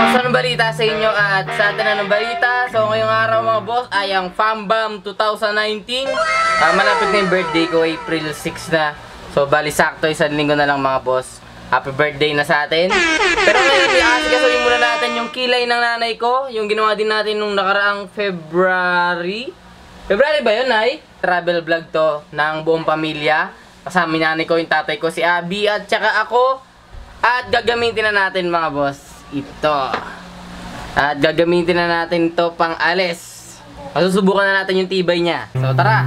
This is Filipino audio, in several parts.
Anong balita sa inyo at sa atin anong balita? So ngayong araw mga boss ay ang FAMBAM 2019. Malapit na yung birthday ko, April 6 na. So bali sakto, isang linggo na lang mga boss. Happy birthday na sa atin. Pero ngayon i-asikasuhin muna natin yung kilay ng nanay ko. Yung ginawa din natin nung nakaraang February. February ba yun, Nay? Travel vlog to ng buong pamilya. Kasama nanay ko, yung tatay ko, si Abby at saka ako. At gagamitin na natin mga boss ito. At gagamitin na natin ito pang alis. Masusubukan na natin yung tibay niya. So tara!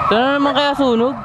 Ito na naman kaya sunog?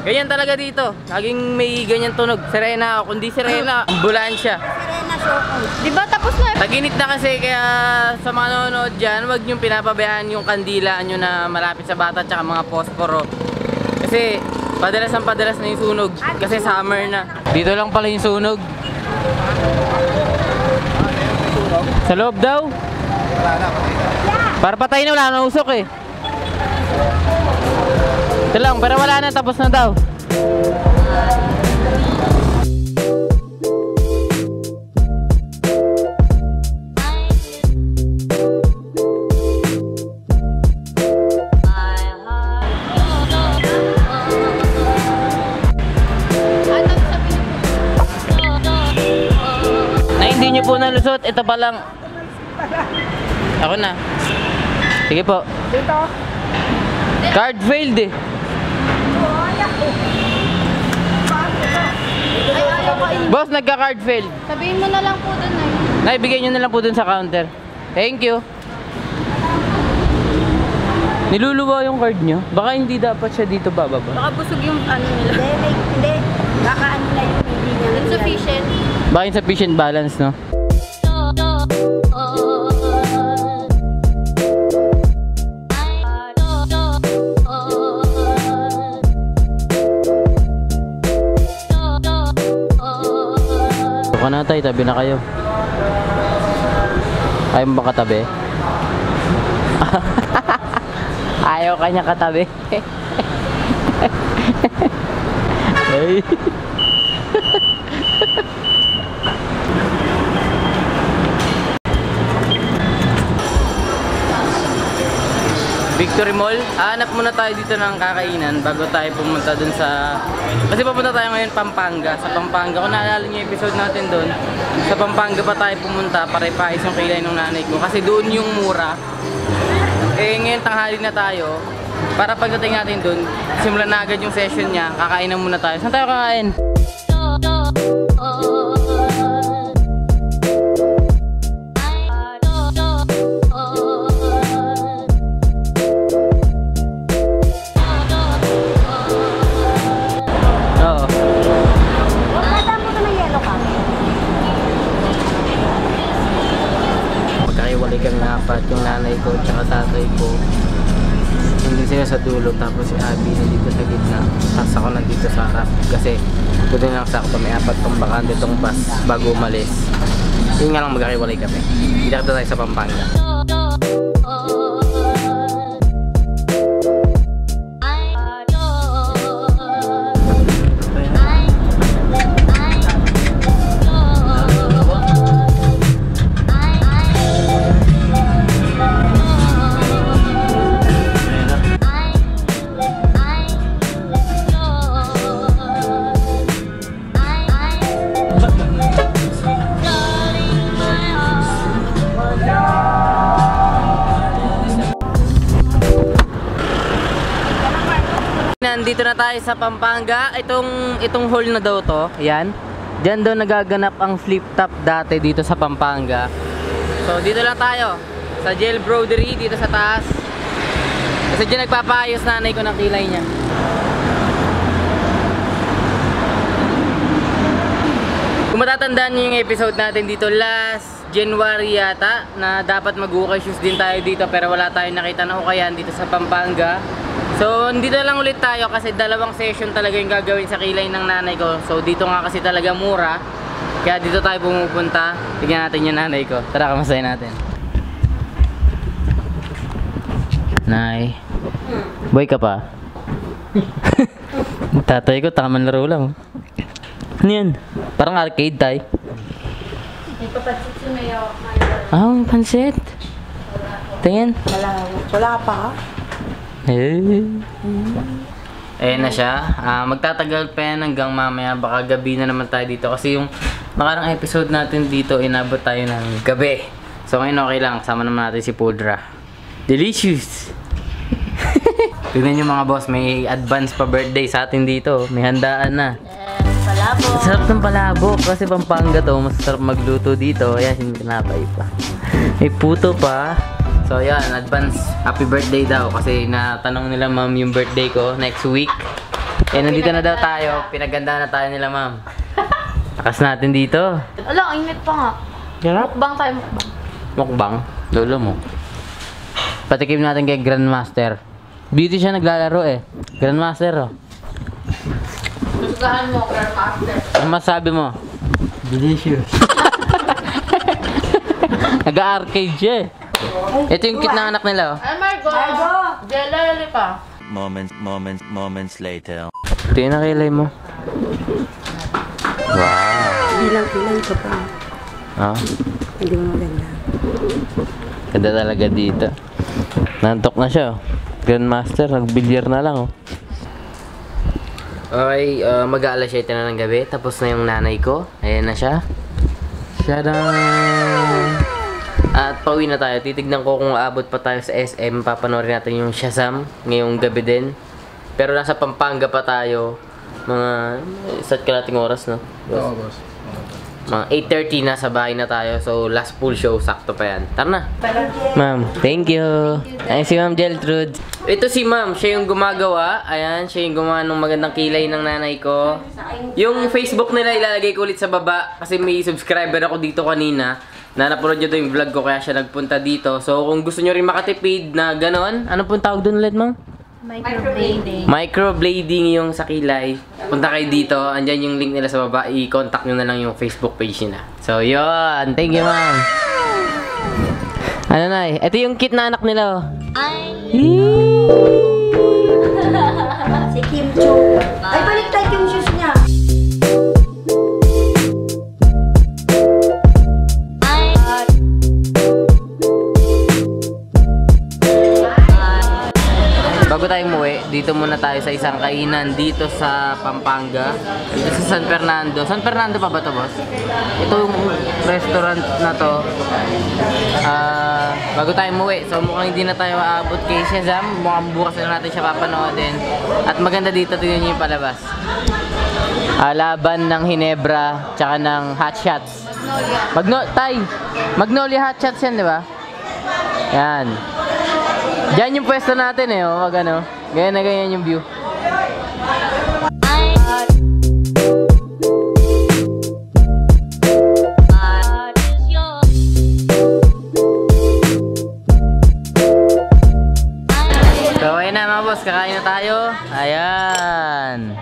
Ganyan talaga dito. Laging may ganyan tunog. Sirena ako. Kundi sirena, ambulansya. Sirena soko. Diba tapos na? Taginit na kasi kaya sa mga nanonood dyan, huwag niyong pinapabayaan yung kandila nyo na malapit sa bata tsaka mga posporo. Kasi padalas na yung sunog. Kasi summer na. Dito lang pala yung sunog. Sa loob daw? Para patay na, wala na usok eh. Ito lang, pero wala na, tapos na daw. Na hindi nyo po nalusot, ito pa lang. Ako na. Sige po. Dito. Card failed eh. Boss, nagka-card failed. Sabihin mo na lang po dun eh. Naibigay nyo na lang po dun sa counter. Thank you. Niluluwa yung card nyo. Baka hindi dapat siya dito bababa. Baka busog yung ano nila. Hindi. Baka ano na yung hindi niya. Insufficient. Baka insufficient balance, no? Baka na tayo, tabi na kayo. Ayaw mo ba katabi? Ayaw kanya katabi. Ay. Victory Mall. Hanap muna tayo dito ng kakainan bago tayo pumunta dun sa... Kasi papunta tayo ngayon Pampanga. Sa Pampanga, kung naalala niyo yung episode natin dun, sa Pampanga pa tayo pumunta para ipais yung kilay ng nanay ko. Kasi doon yung mura. Eh ngayon tanghali na tayo. Para pagdating natin dun, simulan na agad yung session niya. Kakainan muna tayo. Saan tayo kakain? Kami apat, yung nanay ko tsaka tatay ko hindi sila sa dulo, tapos si Abby nandito sa gitna, tapos ako nandito sa harap kasi doon lang sakto may apat pang bakante tong bus bago umalis. Yun nga lang, magkakiwalay kami. Dito tayo sa Pampanga. Nandito na tayo sa Pampanga. Itong hall na daw to. Ayan. Diyan daw nagaganap ang flip top dati dito sa Pampanga. So dito lang tayo sa Jail Brodery dito sa taas. Kasi diyan nagpapaayos nanay ko ng kilay niya. Kung matatandaan niyo yung episode natin dito last January yata, na dapat mag-ukay shoes din tayo dito pero wala tayong nakita na ukayan dito sa Pampanga. So, dito lang ulit tayo kasi dalawang session talaga yung gagawin sa kilay ng nanay ko. So, dito nga kasi talaga mura. Kaya dito tayo pumupunta. Tignan natin yung nanay ko. Tara, kamasahin natin. Nay. Boy ka pa? Tatay ko, tamang laro lang. Ano yan? Parang arcade tay. May papansit sumayaw. Ah, may pansit. Tingin. Wala pa ka? Ayan na siya. Magtatagal pa yan hanggang mamaya. Baka gabi na naman tayo dito. Kasi yung nakarang episode natin dito, inabot tayo ng gabi. So ngayon okay lang. Kasama naman natin si Pudra. Delicious! Tignan nyo mga boss, may advance pa birthday sa atin dito. May handaan na. Palabok. Sarap ng palabok kasi Pampanga to. Masarap magluto dito. Ayan, hindi pinapay pa. May puto pa. So yan, advance happy birthday daw. Kasi natanong nila ma'am yung birthday ko next week. Eh nandito na daw tayo. Pinaganda na tayo nila ma'am. Takas natin dito. Wala, ang init pa nga. Mukbang tayo, mukbang. Mukbang. Lolo mo. Patikim natin kay Grandmaster. Beauty siya naglalaro eh. Grandmaster oh. Gustuhan mo, Grandmaster. Ano masabi mo? Delicious. Nag-arcade siya eh. Ito yung cute na anak nila oh. Ay, Margo! Jelly pa. Moments later. Ito yung nakilay mo. Wow. Bilang ka pa. Ah, Hindi mo maganda. ganda talaga dito. Nantok na siya oh. Grandmaster, nag-bilyar na lang oh. Okay, mag-aalas 7 na ng gabi. Tapos na yung nanay ko. Ayan na siya. Shadang! At pauwi na tayo. Titignan ko kung aabot pa tayo sa SM. Papanoorin natin yung Shazam ngayong gabi din. Pero nasa Pampanga pa tayo. Mga isa't kalating oras, no? Oo, boss. Mga 8:30 na sa bahay na tayo. So, last full show. Sakto pa yan. Tara na. Ma'am, thank you. Ay, si Ma'am Geltrude. Ito si Ma'am. Siya yung gumagawa. Ayan, siya yung gumawa ng magandang kilay ng nanay ko. Yung Facebook nila ilalagay ko ulit sa baba. Kasi may subscriber ako dito kanina. Na napanood nyo ito yung vlog ko. Kaya siya nagpunta dito. So, kung gusto nyo rin makatipid na ganon. Ano pong tawag doon ulit, Ma'am? Microblading. Microblading yung sa kilay. Punta kayo dito. Andyan yung link nila sa baba. I-contact nyo na lang yung Facebook page nila. So, yun. Thank you, ma'am. Ano na eh. Ito yung kit na anak nila. Oh. Si Kim Cho. Ay, baliktad yung shoes niya. Bago tayo umuwi, dito muna tayo sa isang kainan dito sa Pampanga. Dito sa San Fernando. San Fernando pa ba ito, boss? Ito yung restaurant na to. Bago tayo umuwi. So mukhang hindi na tayo aabot kay Shazam. Mukhang bukas na natin siya papanoodin. At maganda dito, tingnan niyo yung palabas. Laban ng Hinebra tsaka ng Hot Shots. Magnolia Hot Shots yan, di ba? Yan. Diyan yung pwesto natin eh, oh, wag ano. Ganyan na ganyan yung view. So, ayun na mga boss, kakain na tayo. Ayan.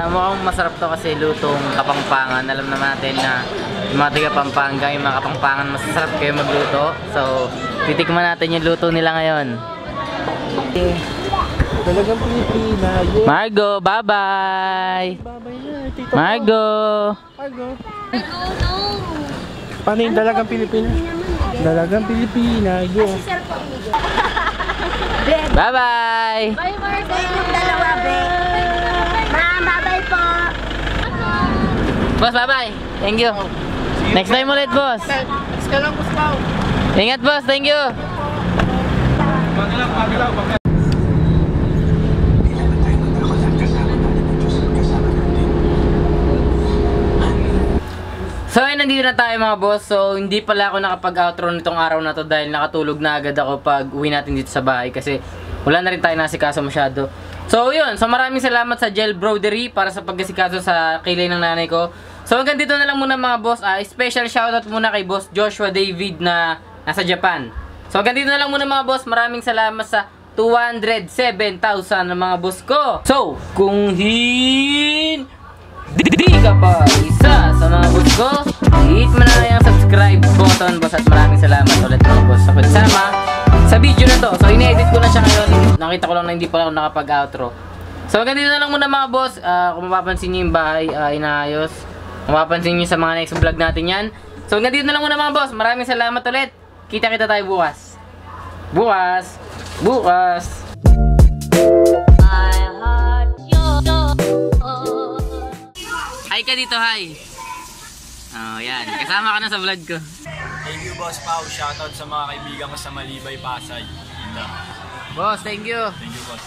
Mukhang masarap to kasi lutong Kapampangan. Alam naman natin na yung mga taga Pampanga, yung mga Kapampangan, masasarap kayo magluto. So, titikman natin yung luto nila ngayon. Talagang Pilipina. Yeah. Margo, bye-bye! Babay na, tito. Margo! Margo. Paano yung dalagang Pilipina? Dalagang Pilipina. Yeah. Bye-bye! Bye, Margo. Yung dalawa, be. Ma'am, bye-bye po. Boss, bye-bye! Thank you! Next time ulit, boss! Iska lang, Gustaw. Ingat, boss! Thank you! So ayun, nandito na tayo mga boss. So hindi pala ako nakapag-outro nitong araw na to dahil nakatulog na agad ako pag uwi natin dito sa bahay kasi wala na rin tayo nasikaso masyado. So yun, so maraming salamat sa Gel Brodery para sa pagkasikaso sa kilay ng nanay ko. So hanggang dito na lang muna mga boss. Special shoutout muna kay Boss Joshua David na nasa Japan. So hanggang dito na lang muna mga boss. Maraming salamat sa 207,000 ng mga boss ko. So, kung di ka pa isa sa mga boss ko, hit mo na yung subscribe button, boss, at maraming salamat ulit mga boss sa pagsama sa video na to. So, in-edit ko na siya ngayon. Nakita ko lang na hindi pa ako nakapag-outro. So, hanggang dito na lang muna mga boss. Kung mapapansin nyo yung bahay, inaayos. Kung mapapansin nyo sa mga next vlog natin yan. So, hanggang dito na lang muna mga boss. Maraming salamat ulit. Kita-kita tayo bukas. Bukas. Hi ka dito, hi. Oh, yan. Kasama ka na sa vlog ko. Thank you, Boss Pao. Shoutout sa mga kaibigan ko sa Malibay, Pasay. Boss, thank you. Thank you, Boss.